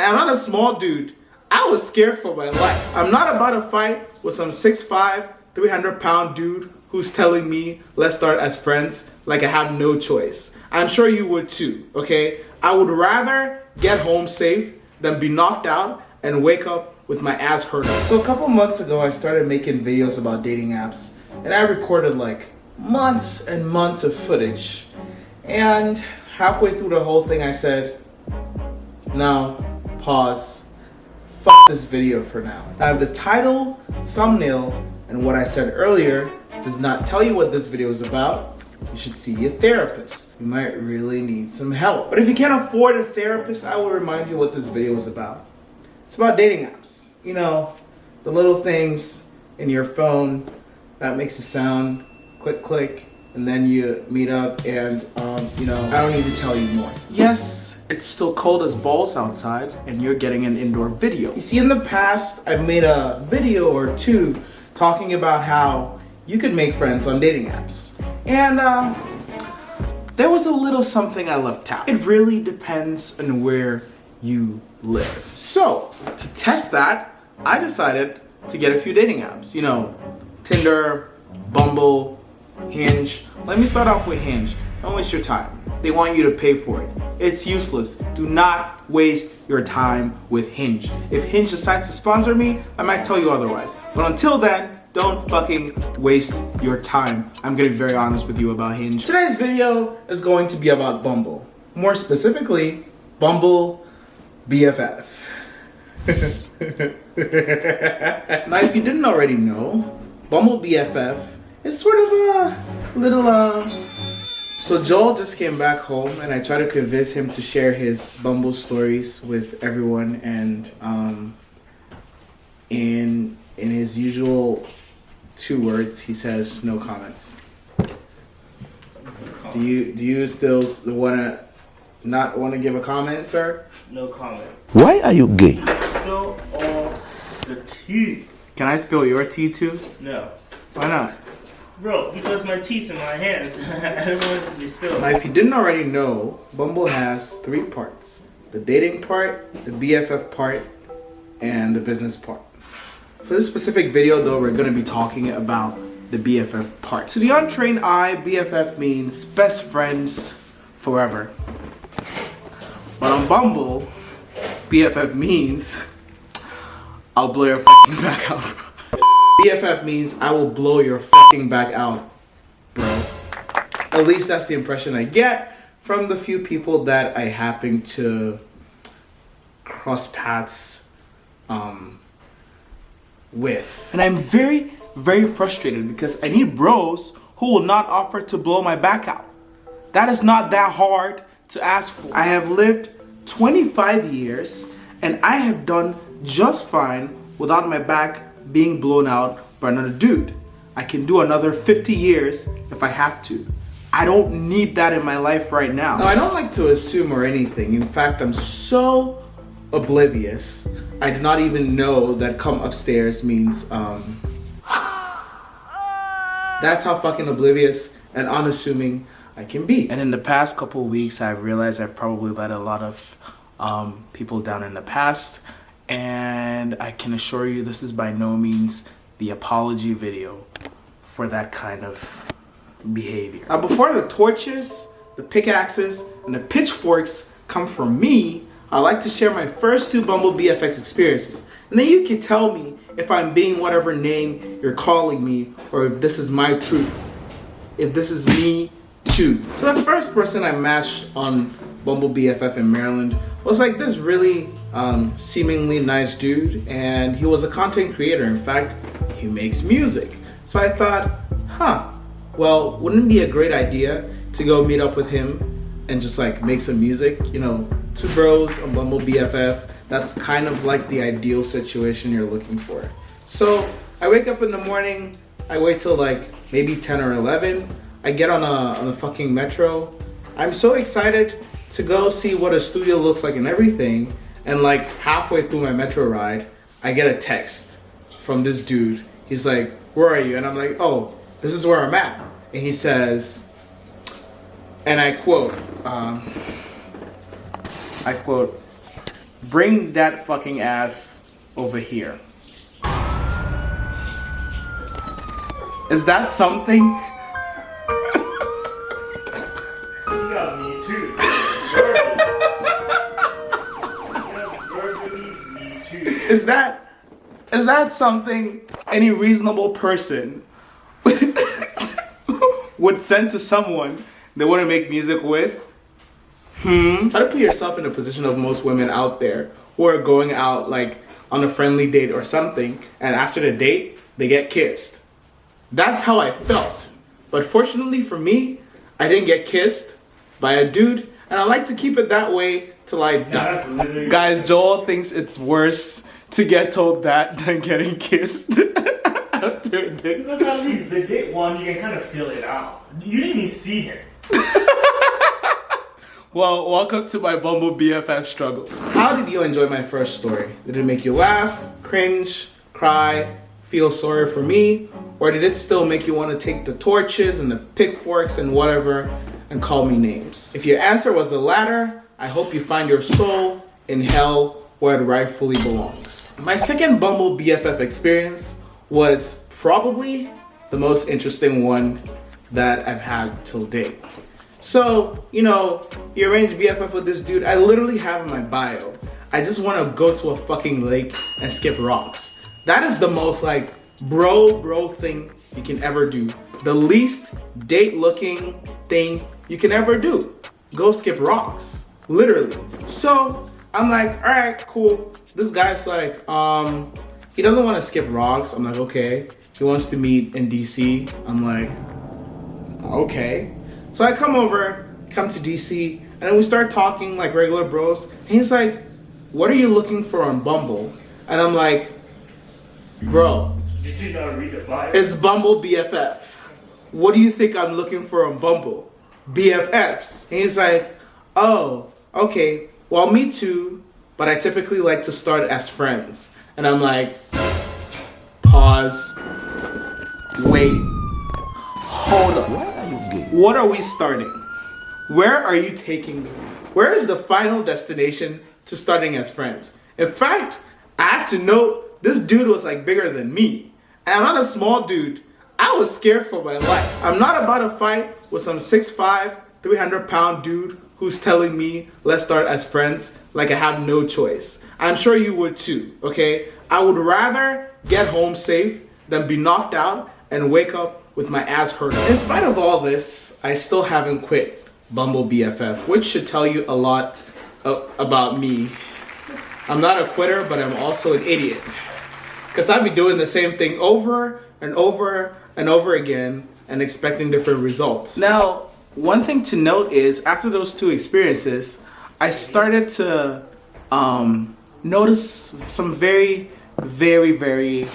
And I'm not a small dude. I was scared for my life. I'm not about to fight with some 6'5", 300-pound dude who's telling me, let's start as friends, like I have no choice. I'm sure you would too, okay? I would rather get home safe than be knocked out and wake up with my ass hurting. So a couple months ago, I started making videos about dating apps, and I recorded like months and months of footage. And halfway through the whole thing, I said, no, pause, fuck this video for now. Now, the title, thumbnail, and what I said earlier does not tell you what this video is about, you should see a therapist. You might really need some help. But if you can't afford a therapist, I will remind you what this video is about. It's about dating apps. You know, the little things in your phone that makes a sound, click, click, and then you meet up and, you know, I don't need to tell you more. Yes, it's still cold as balls outside and you're getting an indoor video. You see, in the past, I've made a video or two talking about how you could make friends on dating apps. And there was a little something I left out. It really depends on where you live. So, to test that, I decided to get a few dating apps. You know, Tinder, Bumble, Hinge. Let me start off with Hinge. Don't waste your time. They want you to pay for it. It's useless. Do not waste your time with Hinge. If Hinge decides to sponsor me, I might tell you otherwise. But until then, don't fucking waste your time. I'm gonna be very honest with you about Hinge. Today's video is going to be about Bumble. More specifically, Bumble BFF. Now, if you didn't already know, Bumble BFF is sort of a little, So Joel just came back home and I tried to convince him to share his Bumble stories with everyone, and in his usual 2 words, he says no comments. Do you still not wanna give a comment, sir? No comment. Why are you gay? Spill all the tea. Can I spill your tea too? No. Why not? Bro, because my tea's in my hands. I don't want it to be spilled. Now, if you didn't already know, Bumble has 3 parts. The dating part, the BFF part, and the business part. For this specific video though, we're going to be talking about the BFF part. To the untrained eye, BFF means best friends forever. But on Bumble, BFF means I'll blow your fucking back out. BFF means I will blow your fucking back out, bro. At least that's the impression I get from the few people that I happen to cross paths with. And I'm very, very frustrated because I need bros who will not offer to blow my back out. That is not that hard to ask for. I have lived 25 years and I have done just fine without my back being blown out by another dude. I can do another 50 years if I have to. I don't need that in my life right now. Now, I don't like to assume or anything. In fact, I'm so oblivious. I did not even know that come upstairs means, that's how fucking oblivious and unassuming I can be. And in the past couple weeks, I've realized I've probably let a lot of people down in the past. And I can assure you this is by no means the apology video for that kind of behavior. Now, before the torches, the pickaxes, and the pitchforks come from me, I like to share my first 2 Bumble BFX experiences. And then you can tell me if I'm being whatever name you're calling me, or if this is my truth. If this is me too. So the first person I matched on Bumble BFF in Maryland was like this really seemingly nice dude, and he was a content creator. In fact, he makes music. So I thought, well, wouldn't it be a great idea to go meet up with him and just like make some music? You know, 2 bros on Bumble BFF. That's kind of like the ideal situation you're looking for. So I wake up in the morning, I wait till like maybe 10 or 11. I get on a fucking metro. I'm so excited to go see what a studio looks like and everything. And like halfway through my metro ride, I get a text from this dude. He's like, where are you? And I'm like, oh, this is where I'm at. And he says, and I quote, bring that fucking ass over here. Is that something? You got me too. Me too. Is that something any reasonable person would send to someone they want to make music with? Try to put yourself in the position of most women out there who are going out like on a friendly date or something, and after the date, they get kissed. That's how I felt. But fortunately for me, I didn't get kissed by a dude, and I like to keep it that way till I die. Guys, Joel thinks it's worse to get told that than getting kissed after a date. Because at least the date one, you can kind of feel it out. You didn't even see him. Well, welcome to my Bumble BFF struggles. How did you enjoy my first story? Did it make you laugh, cringe, cry, feel sorry for me? Or did it still make you want to take the torches and the pitchforks and whatever and call me names? If your answer was the latter, I hope you find your soul in hell where it rightfully belongs. My second Bumble BFF experience was probably the most interesting one that I've had till date. So, you arrange BFF with this dude. I literally have in my bio, I just want to go to a fucking lake and skip rocks. That is the most like bro thing you can ever do. The least date looking thing you can ever do. Go skip rocks. Literally. So I'm like, all right, cool. This guy's like, he doesn't want to skip rocks. I'm like, okay. He wants to meet in DC. I'm like, okay. So I come to DC, and then we start talking like regular bros. And he's like, what are you looking for on Bumble? And I'm like, bro, Did you not read the bio? it's Bumble BFF. What do you think I'm looking for on Bumble? BFFs. And he's like, oh, okay. Well, me too, but I typically like to start as friends. And I'm like, pause, wait, hold on. What are we starting? Where are you taking me? Where is the final destination to starting as friends? In fact, I have to note, this dude was like bigger than me. And I'm not a small dude. I was scared for my life. I'm not about to fight with some 6'5", 300-pound dude who's telling me, let's start as friends, like I have no choice. I'm sure you would too, okay? I would rather get home safe than be knocked out and wake up with my ass hurting. In spite of all this, I still haven't quit Bumble BFF, which should tell you a lot about me. I'm not a quitter, but I'm also an idiot. Because I've been doing the same thing over and over and over again and expecting different results. Now, one thing to note is after those two experiences, I started to notice some very, very, very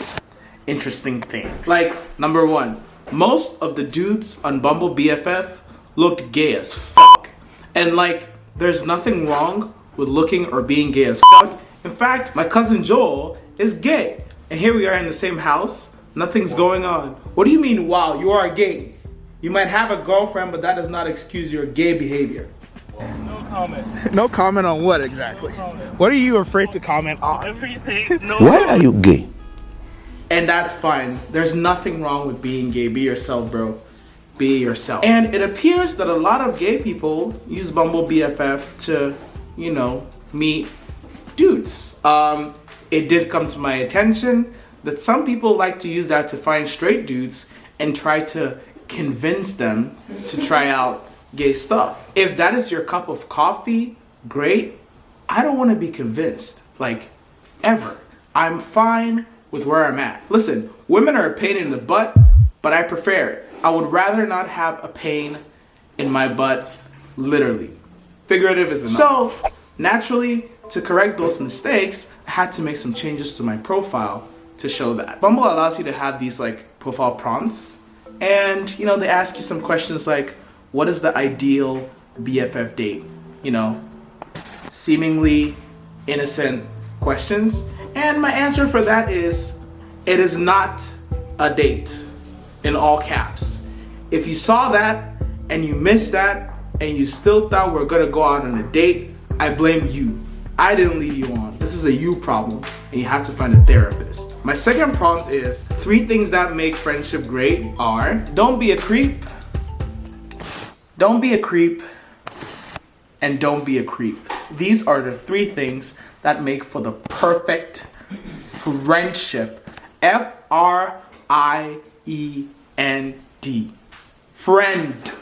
interesting things. Like, number one, most of the dudes on Bumble BFF looked gay as fuck. And like, there's nothing wrong with looking or being gay as fuck. In fact, my cousin Joel is gay. And here we are in the same house. Nothing's going on. What do you mean, wow, you are gay? You might have a girlfriend, but that does not excuse your gay behavior. No comment. No comment on what exactly? No comment. What are you afraid to comment on? Everything. No. Why are you gay? And that's fine. There's nothing wrong with being gay. Be yourself, bro. Be yourself. And it appears that a lot of gay people use Bumble BFF to, meet dudes. It did come to my attention that some people like to use that to find straight dudes and try to convince them to try out gay stuff. If that is your cup of coffee, great. I don't want to be convinced, like, ever. I'm fine with where I'm at. Listen, women are a pain in the butt, but I prefer it. I would rather not have a pain in my butt, literally. Figurative is enough. So, naturally, to correct those mistakes, I had to make some changes to my profile to show that. Bumble allows you to have these like profile prompts, and they ask you some questions like, what is the ideal BFF date? Seemingly innocent questions. And my answer for that is, it is not a date, in all caps. If you saw that and you missed that and you still thought we're gonna go out on a date, I blame you. I didn't lead you on. This is a you problem, and you have to find a therapist. My second prompt is 3 things that make friendship great are: don't be a creep, don't be a creep, and don't be a creep. These are the 3 things that make for the perfect friendship. F-R-I-E-N-D. Friend.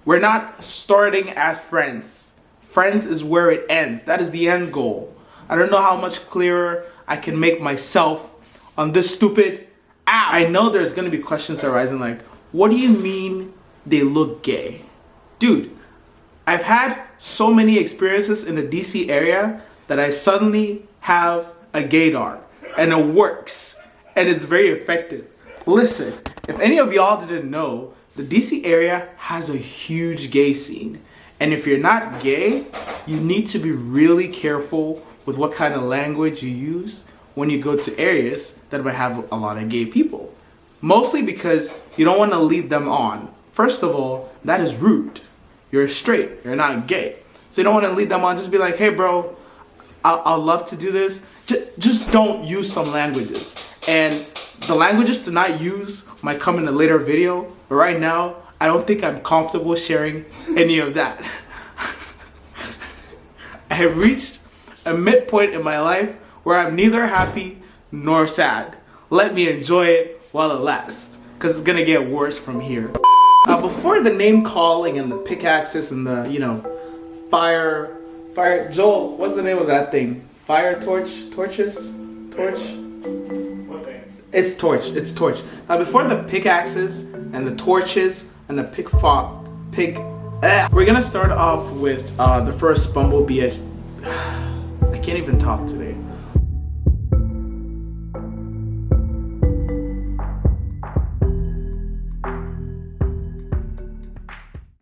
We're not starting as friends. Friends is where it ends. That is the end goal. I don't know how much clearer I can make myself on this stupid app. I know there's gonna be questions arising like, what do you mean they look gay? Dude, I've had so many experiences in the DC area that I suddenly have a gaydar, and it works, and it's very effective. Listen, if any of y'all didn't know, the DC area has a huge gay scene. And if you're not gay, you need to be really careful with what kind of language you use when you go to areas that might have a lot of gay people. Mostly because you don't want to lead them on. First of all, that is rude. You're straight, you're not gay. So you don't want to lead them on, just be like, hey bro, I'd love to do this. Just don't use some languages. And the languages to not use might come in a later video, but right now, I don't think I'm comfortable sharing any of that. I have reached a midpoint in my life where I'm neither happy nor sad. Let me enjoy it while it lasts, because it's gonna get worse from here. Before the name calling and the pickaxes and the, fire, Joel, what's the name of that thing? Fire torches? Torch? What thing? It's torch. Now before the pickaxes and the torches and the we're gonna start off with the first Bumble BFF. I can't even talk today.